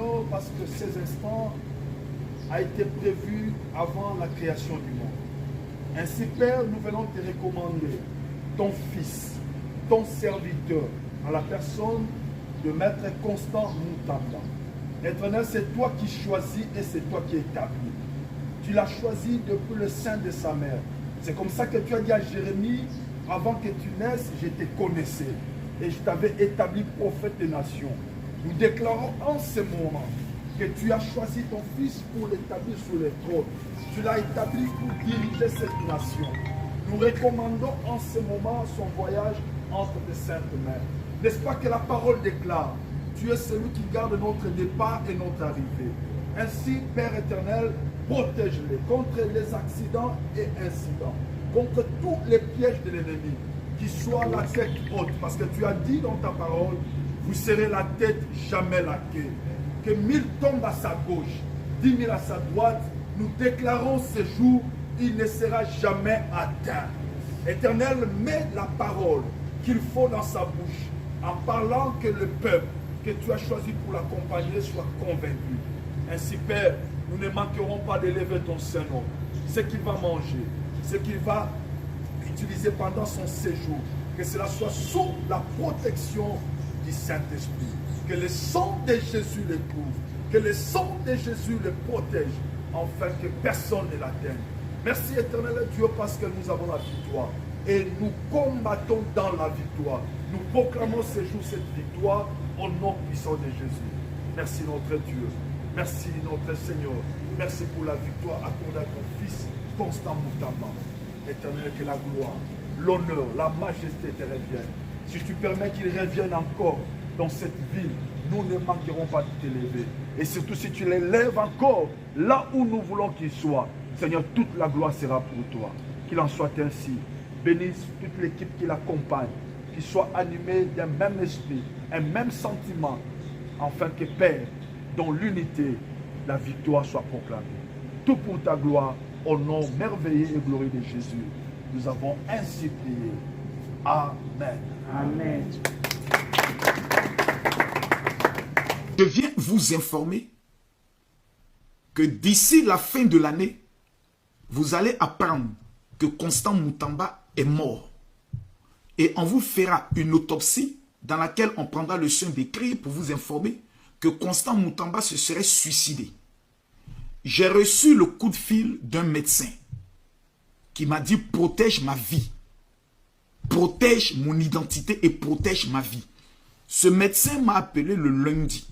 Seigneur, parce que ces instants a été prévu avant la création du monde. Ainsi, Père, nous venons te recommander ton Fils, ton serviteur, en la personne de Maître Constant Moutamba. Éternel, c'est toi qui choisis et c'est toi qui établis. Tu l'as choisi depuis le sein de sa mère. C'est comme ça que tu as dit à Jérémie, avant que tu naisses, je te connaissais. Et je t'avais établi prophète des nations. Nous déclarons en ce moment que tu as choisi ton Fils pour l'établir sur le trône. Tu l'as établi pour diriger cette nation. Nous recommandons en ce moment son voyage entre tes saintes mains. N'est-ce pas que la parole déclare, tu es celui qui garde notre départ et notre arrivée. Ainsi, Père éternel, protège-les contre les accidents et incidents, contre tous les pièges de l'ennemi, qui soient la tête haute, parce que tu as dit dans ta parole, vous serez la tête, jamais la queue. Que 1000 tombent à sa gauche, 10 000 à sa droite, nous déclarons ce jour, il ne sera jamais atteint. Éternel, mets la parole qu'il faut dans sa bouche, en parlant que le peuple que tu as choisi pour l'accompagner soit convaincu. Ainsi, Père, nous ne manquerons pas d'élever ton Saint-Nom. Ce qu'il va manger, ce qu'il va utiliser pendant son séjour, que cela soit sous la protection du Saint-Esprit. Que le sang de Jésus le couvre, que le sang de Jésus le protège, afin que personne ne l'atteigne. Merci éternel Dieu parce que nous avons la victoire. Et nous combattons dans la victoire. Nous proclamons ce jour cette victoire au nom puissant de Jésus. Merci notre Dieu. Merci notre Seigneur. Merci pour la victoire accordée à ton Fils, Constant Moutamba. Éternel, que la gloire, l'honneur, la majesté te reviennent. Si tu permets qu'il revienne encore dans cette ville, nous ne manquerons pas de t'élever. Et surtout si tu l'élèves encore là où nous voulons qu'il soit, Seigneur, toute la gloire sera pour toi. Qu'il en soit ainsi. Bénisse toute l'équipe qui l'accompagne, qui soit animée d'un même esprit, un même sentiment, afin que Père, dans l'unité, la victoire soit proclamée. Tout pour ta gloire, au nom merveilleux et glorieux de Jésus. Nous avons ainsi prié. Amen. Amen. Je viens vous informer que d'ici la fin de l'année, vous allez apprendre que Constant Moutamba est mort. Et on vous fera une autopsie dans laquelle on prendra le soin d'écrire pour vous informer que Constant Moutamba se serait suicidé. J'ai reçu le coup de fil d'un médecin qui m'a dit « Protège ma vie, protège mon identité et protège ma vie ». Ce médecin m'a appelé le lundi.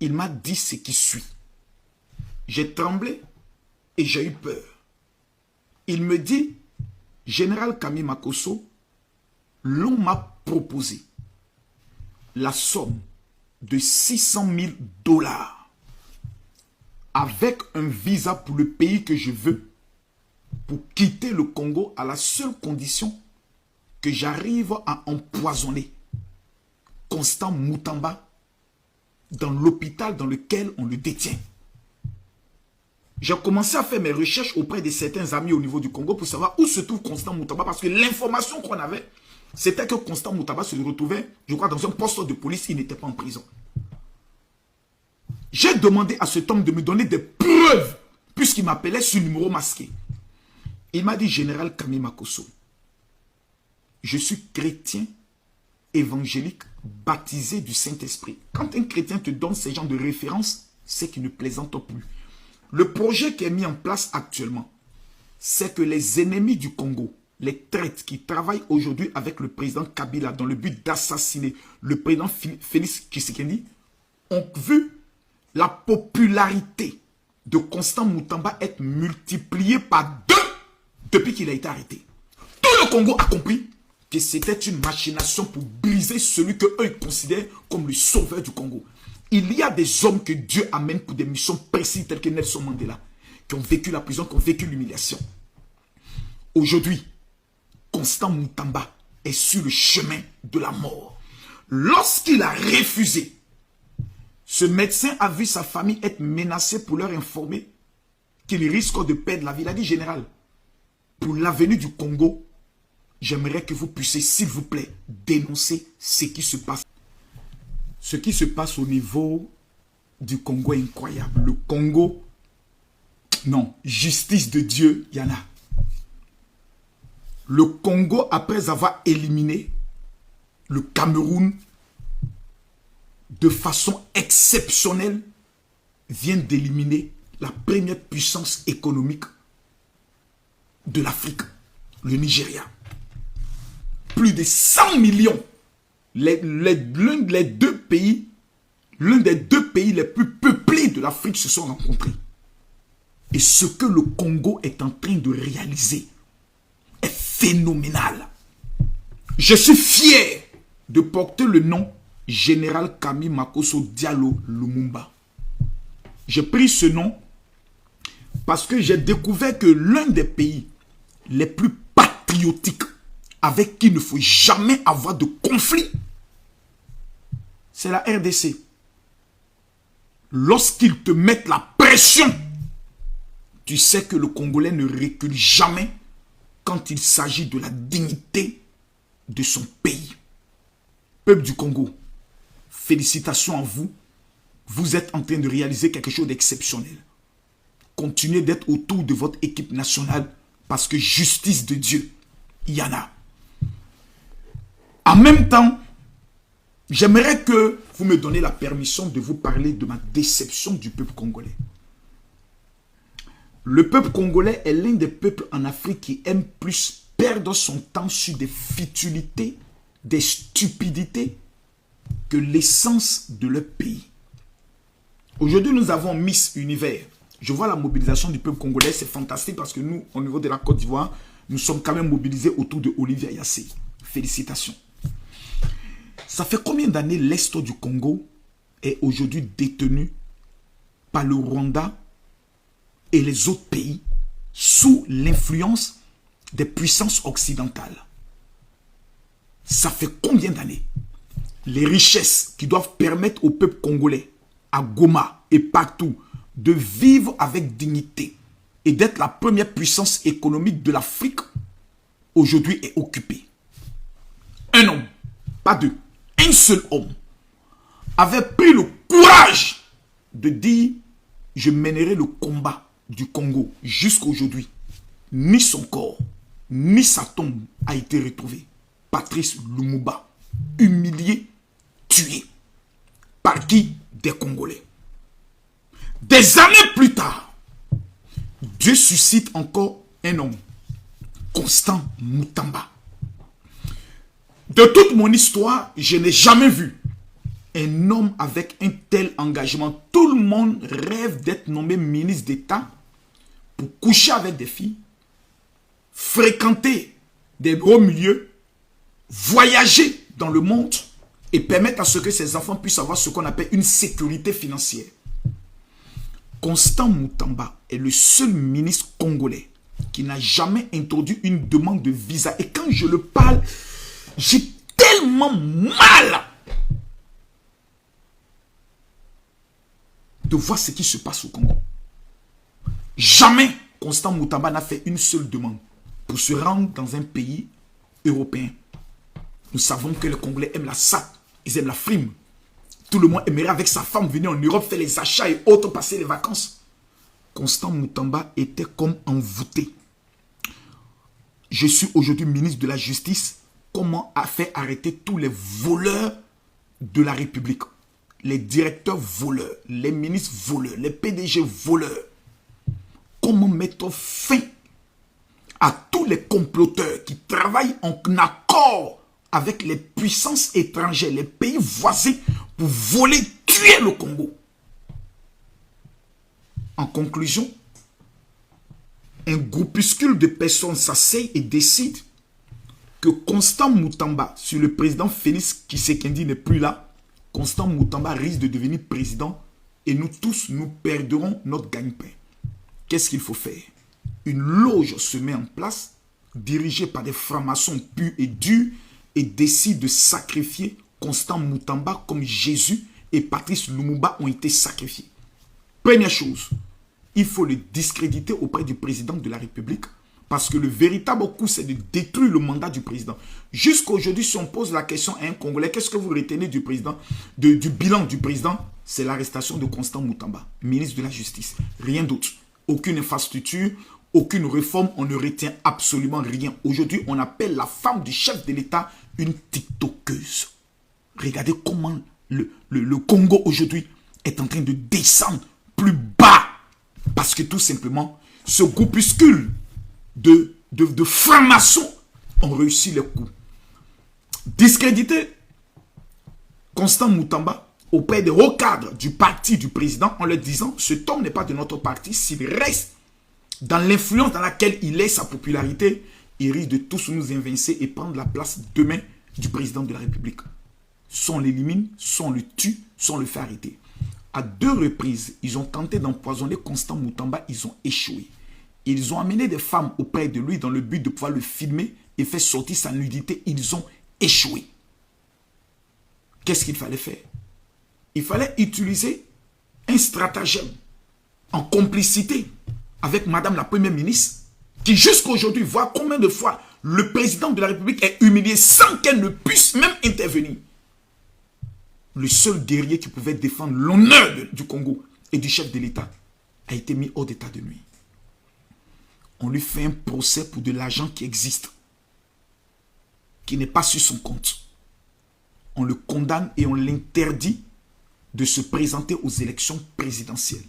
Il m'a dit ce qui suit. J'ai tremblé et j'ai eu peur. Il me dit « Général Camille Makosso, l'on m'a proposé la somme de 600 000 $ avec un visa pour le pays que je veux pour quitter le Congo à la seule condition que j'arrive à empoisonner Constant Moutamba dans l'hôpital dans lequel on le détient. » J'ai commencé à faire mes recherches auprès de certains amis au niveau du Congo pour savoir où se trouve Constant Moutamba, parce que l'information qu'on avait, c'était que Constant Moutamba se retrouvait, je crois, dans un poste de police, il n'était pas en prison. J'ai demandé à cet homme de me donner des preuves, puisqu'il m'appelait sur numéro masqué. Il m'a dit, Général Camille Makosso, je suis chrétien évangélique baptisé du Saint-Esprit. Quand un chrétien te donne ces genres de références, c'est qu'il ne plaisante plus. Le projet qui est mis en place actuellement, c'est que les ennemis du Congo, les traîtres qui travaillent aujourd'hui avec le président Kabila dans le but d'assassiner le président Félix Tshisekedi, ont vu la popularité de Constant Moutamba être multipliée par 2 depuis qu'il a été arrêté. Tout le Congo a compris que c'était une machination pour briser celui qu'eux ils considèrent comme le sauveur du Congo. Il y a des hommes que Dieu amène pour des missions précises telles que Nelson Mandela, qui ont vécu la prison, qui ont vécu l'humiliation. Aujourd'hui, Constant Moutamba est sur le chemin de la mort. Lorsqu'il a refusé, ce médecin a vu sa famille être menacée pour leur informer qu'il risque de perdre la vie. Il a dit, général, pour l'avenir du Congo, j'aimerais que vous puissiez, s'il vous plaît, dénoncer ce qui se passe. Ce qui se passe au niveau du Congo est incroyable. Le Congo, non, justice de Dieu, il y en a. Le Congo, après avoir éliminé le Cameroun de façon exceptionnelle, vient d'éliminer la première puissance économique de l'Afrique, le Nigeria. Plus de 100 millions. L'un des deux pays les plus peuplés de l'Afrique se sont rencontrés. Et ce que le Congo est en train de réaliser est phénoménal. Je suis fier de porter le nom Général Kami Makosso Diallo Lumumba. J'ai pris ce nom parce que j'ai découvert que l'un des pays les plus patriotiques avec qui il ne faut jamais avoir de conflit, c'est la RDC. Lorsqu'ils te mettent la pression, tu sais que le Congolais ne recule jamais quand il s'agit de la dignité de son pays. Peuple du Congo, félicitations à vous. Vous êtes en train de réaliser quelque chose d'exceptionnel. Continuez d'être autour de votre équipe nationale parce que justice de Dieu, il y en a. En même temps, j'aimerais que vous me donniez la permission de vous parler de ma déception du peuple congolais. Le peuple congolais est l'un des peuples en Afrique qui aime plus perdre son temps sur des futilités, des stupidités, que l'essence de leur pays. Aujourd'hui, nous avons Miss Univers. Je vois la mobilisation du peuple congolais, c'est fantastique parce que nous, au niveau de la Côte d'Ivoire, nous sommes quand même mobilisés autour de Olivier Yassé. Félicitations. Ça fait combien d'années l'Est du Congo est aujourd'hui détenu par le Rwanda et les autres pays sous l'influence des puissances occidentales? Ça fait combien d'années? Les richesses qui doivent permettre au peuple congolais, à Goma et partout, de vivre avec dignité et d'être la première puissance économique de l'Afrique, aujourd'hui est occupée. Un homme, pas deux, un seul homme, avait pris le courage de dire « Je mènerai le combat du Congo jusqu'à aujourd'hui. » Ni son corps, ni sa tombe a été retrouvé. Patrice Lumumba, humilié, tué. Par qui? Des Congolais. Des années plus tard, Dieu suscite encore un homme, Constant Mutamba. De toute mon histoire, je n'ai jamais vu un homme avec un tel engagement. Tout le monde rêve d'être nommé ministre d'État pour coucher avec des filles, fréquenter des gros milieux, voyager dans le monde et permettre à ce que ses enfants puissent avoir ce qu'on appelle une sécurité financière. Constant Mutamba est le seul ministre congolais qui n'a jamais introduit une demande de visa. Et quand je le parle, j'ai tellement mal de voir ce qui se passe au Congo. Jamais Constant Mutamba n'a fait une seule demande pour se rendre dans un pays européen. Nous savons que les Congolais aiment la SAT, ils aiment la frime. Tout le monde aimerait avec sa femme venir en Europe faire les achats et autres, passer les vacances. Constant Mutamba était comme envoûté. Je suis aujourd'hui ministre de la Justice. Comment faire arrêter tous les voleurs de la République? Les directeurs voleurs, les ministres voleurs, les PDG voleurs. Comment mettre fin à tous les comploteurs qui travaillent en accord avec les puissances étrangères, les pays voisins, pour voler, tuer le Congo? En conclusion, un groupuscule de personnes s'asseyent et décident que Constant Mutamba, si le président Félix Tshisekedi n'est plus là, Constant Mutamba risque de devenir président et nous tous, nous perdrons notre gagne-pain. Qu'est-ce qu'il faut faire? Une loge se met en place, dirigée par des francs-maçons purs et durs, et décide de sacrifier Constant Mutamba comme Jésus et Patrice Lumumba ont été sacrifiés. Première chose, il faut le discréditer auprès du président de la République parce que le véritable coup, c'est de détruire le mandat du président. Jusqu'à aujourd'hui, si on pose la question à un Congolais, qu'est-ce que vous retenez du président, du bilan du président? c'est l'arrestation de Constant Moutamba, ministre de la Justice. Rien d'autre. Aucune infrastructure, aucune réforme, on ne retient absolument rien. Aujourd'hui, on appelle la femme du chef de l'État une tiktokeuse. Regardez comment le Congo aujourd'hui est en train de descendre plus bas. Parce que tout simplement, ce groupuscule de francs-maçons ont réussi les coups. Discréditer Constant Moutamba auprès des hauts cadres du parti du président en leur disant cet homme n'est pas de notre parti, s'il reste dans l'influence dans laquelle il est, sa popularité, il risque de tous nous évincer et prendre la place demain du président de la République. Soit on l'élimine, soit on le tue, soit on le fait arrêter. À 2 reprises, ils ont tenté d'empoisonner Constant Moutamba, ils ont échoué. Ils ont amené des femmes auprès de lui dans le but de pouvoir le filmer et faire sortir sa nudité, ils ont échoué. Qu'est-ce qu'il fallait faire? Il fallait utiliser un stratagème en complicité avec Madame la Première ministre qui jusqu'à aujourd'hui voit combien de fois le président de la République est humilié sans qu'elle ne puisse même intervenir. Le seul guerrier qui pouvait défendre l'honneur du Congo et du chef de l'État a été mis hors d'état de nuire. On lui fait un procès pour de l'argent qui existe, qui n'est pas sur son compte. On le condamne et on l'interdit de se présenter aux élections présidentielles.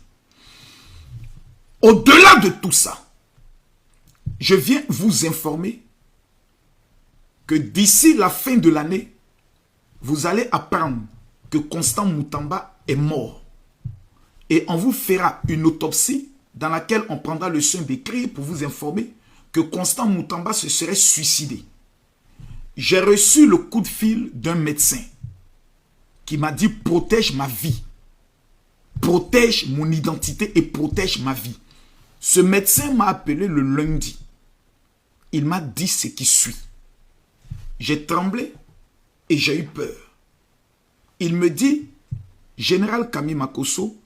Au-delà de tout ça, je viens vous informer que d'ici la fin de l'année, vous allez apprendre que Constant Moutamba est mort. Et on vous fera une autopsie dans laquelle on prendra le soin d'écrire pour vous informer que Constant Moutamba se serait suicidé. J'ai reçu le coup de fil d'un médecin qui m'a dit « Protège ma vie, protège mon identité et protège ma vie ». Ce médecin m'a appelé le lundi. Il m'a dit ce qui suit. J'ai tremblé et j'ai eu peur. Il me dit « Général Kami Makosso,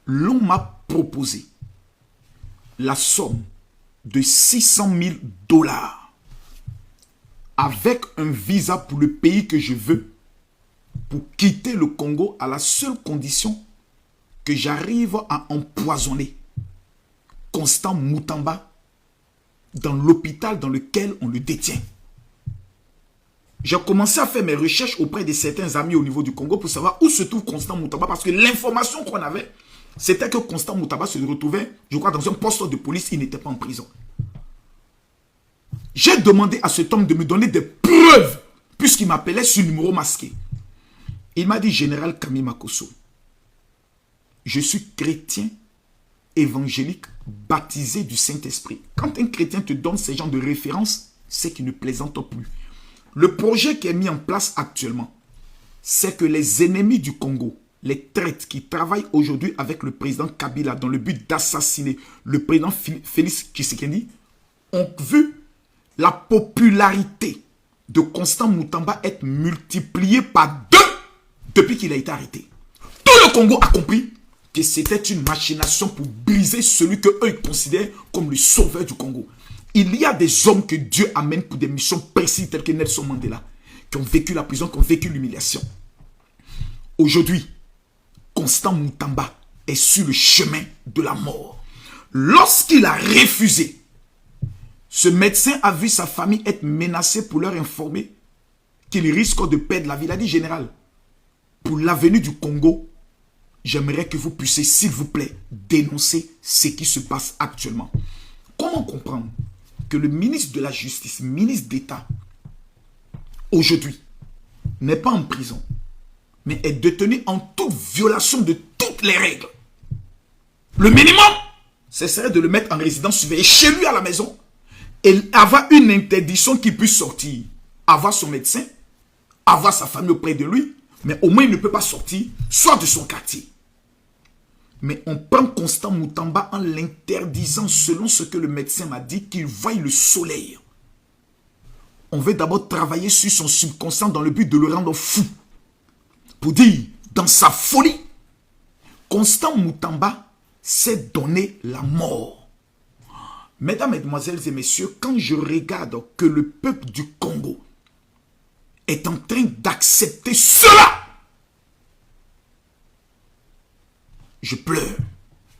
l'on m'a proposé la somme de 600 000 $ avec un visa pour le pays que je veux pour quitter le Congo à la seule condition que j'arrive à empoisonner Constant Moutamba dans l'hôpital dans lequel on le détient. » J'ai commencé à faire mes recherches auprès de certains amis au niveau du Congo pour savoir où se trouve Constant Moutamba parce que l'information qu'on avait, c'était que Constant Moutamba se retrouvait, je crois, dans un poste de police, il n'était pas en prison. J'ai demandé à cet homme de me donner des preuves puisqu'il m'appelait sur numéro masqué. Il m'a dit, Général Kami Makosso, je suis chrétien évangélique baptisé du Saint-Esprit. Quand un chrétien te donne ces genres de références, c'est qu'il ne plaisante plus. Le projet qui est mis en place actuellement, c'est que les ennemis du Congo, les traîtres qui travaillent aujourd'hui avec le président Kabila dans le but d'assassiner le président Félix Tshisekedi, ont vu la popularité de Constant Moutamba être multipliée par 2 depuis qu'il a été arrêté. Tout le Congo a compris que c'était une machination pour briser celui qu'eux considèrent comme le sauveur du Congo. Il y a des hommes que Dieu amène pour des missions précises telles que Nelson Mandela, qui ont vécu la prison, qui ont vécu l'humiliation. Aujourd'hui, Constant Moutamba est sur le chemin de la mort. Lorsqu'il a refusé, ce médecin a vu sa famille être menacée pour leur informer qu'il risque de perdre la vie. Il a dit, général, pour l'avenir du Congo, j'aimerais que vous puissiez, s'il vous plaît, dénoncer ce qui se passe actuellement. Comment comprendre que le ministre de la Justice, ministre d'État, aujourd'hui, n'est pas en prison, mais est détenu en toute violation de toutes les règles? Le minimum, ce serait de le mettre en résidence surveillée chez lui à la maison et avoir une interdiction qu'il puisse sortir, avoir son médecin, avoir sa famille auprès de lui, mais au moins il ne peut pas sortir, soit de son quartier. Mais on prend Constant Moutamba en l'interdisant selon ce que le médecin m'a dit, qu'il voie le soleil. On veut d'abord travailler sur son subconscient dans le but de le rendre fou. Pour dire, dans sa folie, Constant Moutamba s'est donné la mort. Mesdames, Mesdemoiselles et Messieurs, quand je regarde que le peuple du Congo est en train d'accepter cela, Je pleure.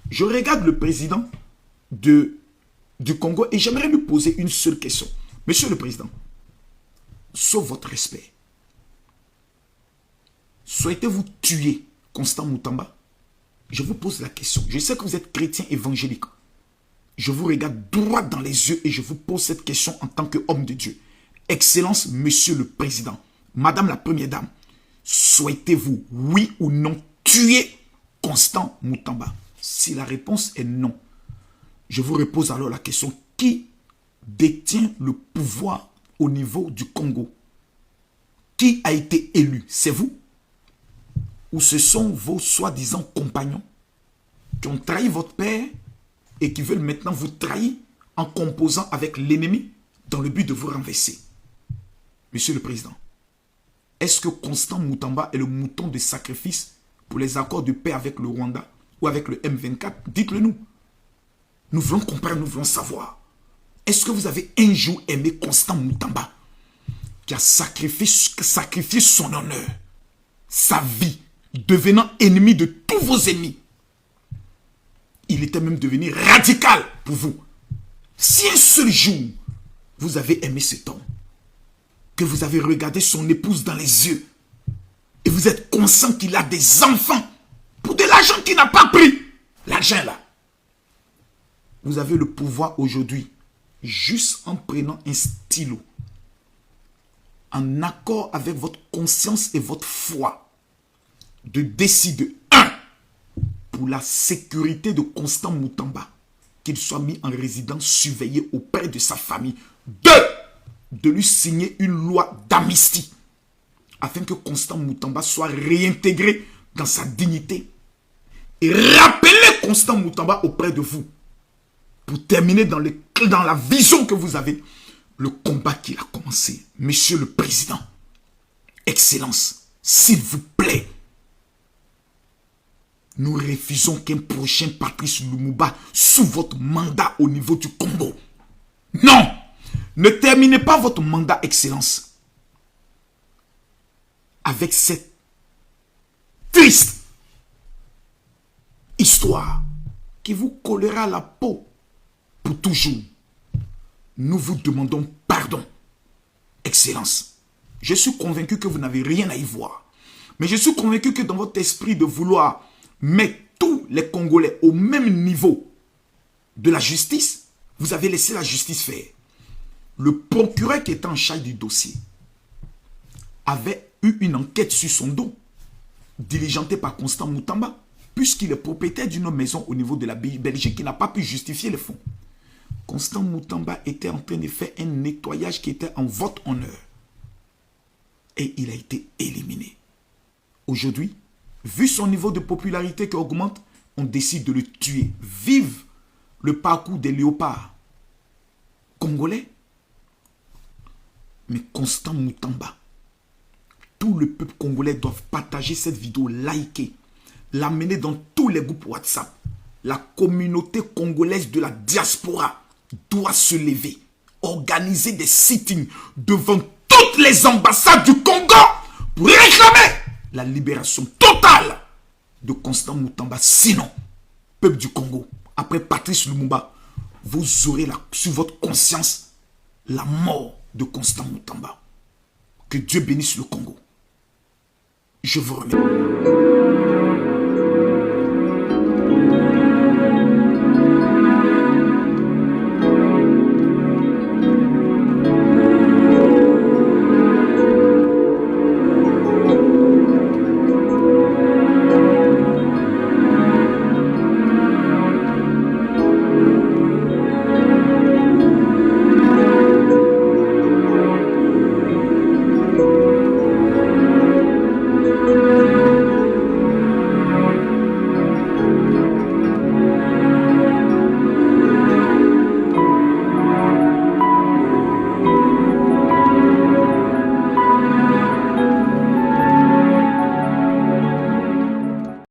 Je regarde le président du Congo et j'aimerais lui poser une seule question. Monsieur le Président, sauf votre respect, souhaitez-vous tuer Constant Moutamba? Je vous pose la question. Je sais que vous êtes chrétien évangélique. Je vous regarde droit dans les yeux et je vous pose cette question en tant qu'homme de Dieu. Excellence, Monsieur le Président, Madame la Première Dame, souhaitez-vous, oui ou non, tuer Constant Moutamba? Si la réponse est non, je vous repose alors la question. Qui détient le pouvoir au niveau du Congo? Qui a été élu? C'est vous? Ou ce sont vos soi-disant compagnons qui ont trahi votre père et qui veulent maintenant vous trahir en composant avec l'ennemi dans le but de vous renverser? Monsieur le Président, est-ce que Constant Moutamba est le mouton de sacrifice pour les accords de paix avec le Rwanda ou avec le M24? Dites-le nous. Nous voulons comprendre, nous voulons savoir. Est-ce que vous avez un jour aimé Constant Moutamba qui a sacrifié son honneur, sa vie, devenant ennemi de tous vos ennemis? Il était même devenu radical pour vous. Si un seul jour, vous avez aimé cet homme, que vous avez regardé son épouse dans les yeux, et vous êtes conscient qu'il a des enfants, pour de l'argent qu'il n'a pas pris, l'argent là, vous avez le pouvoir aujourd'hui, juste en prenant un stylo, en accord avec votre conscience et votre foi, de décider, 1, pour la sécurité de Constant Moutamba, qu'il soit mis en résidence surveillée auprès de sa famille. 2, de lui signer une loi d'amnistie, afin que Constant Moutamba soit réintégré dans sa dignité. Et rappeler Constant Moutamba auprès de vous, pour terminer dans la vision que vous avez, le combat qu'il a commencé. Monsieur le Président, Excellence, s'il vous plaît, nous refusons qu'un prochain Patrice Lumumba sous votre mandat au niveau du Congo. Non! Ne terminez pas votre mandat, Excellence, avec cette triste histoire qui vous collera à la peau pour toujours. Nous vous demandons pardon, Excellence. Je suis convaincu que vous n'avez rien à y voir. Mais je suis convaincu que dans votre esprit de vouloir mettre tous les Congolais au même niveau de la justice, vous avez laissé la justice faire. Le procureur qui était en charge du dossier avait eu une enquête sur son dos, diligentée par Constant Moutamba, puisqu'il est propriétaire d'une maison au niveau de la Belgique qui n'a pas pu justifier les fonds. Constant Moutamba était en train de faire un nettoyage qui était en votre honneur. Et il a été éliminé. Aujourd'hui, vu son niveau de popularité qui augmente, on décide de le tuer. Vive le parcours des léopards congolais. Mais Constant Moutamba, tout le peuple congolais doit partager cette vidéo, liker, l'amener dans tous les groupes WhatsApp. La communauté congolaise de la diaspora doit se lever, organiser des sittings devant toutes les ambassades du Congo pour réclamer la libération totale de Constant Moutamba. Sinon, peuple du Congo, après Patrice Lumumba, vous aurez sur votre conscience la mort de Constant Moutamba. Que Dieu bénisse le Congo. Je vous remercie.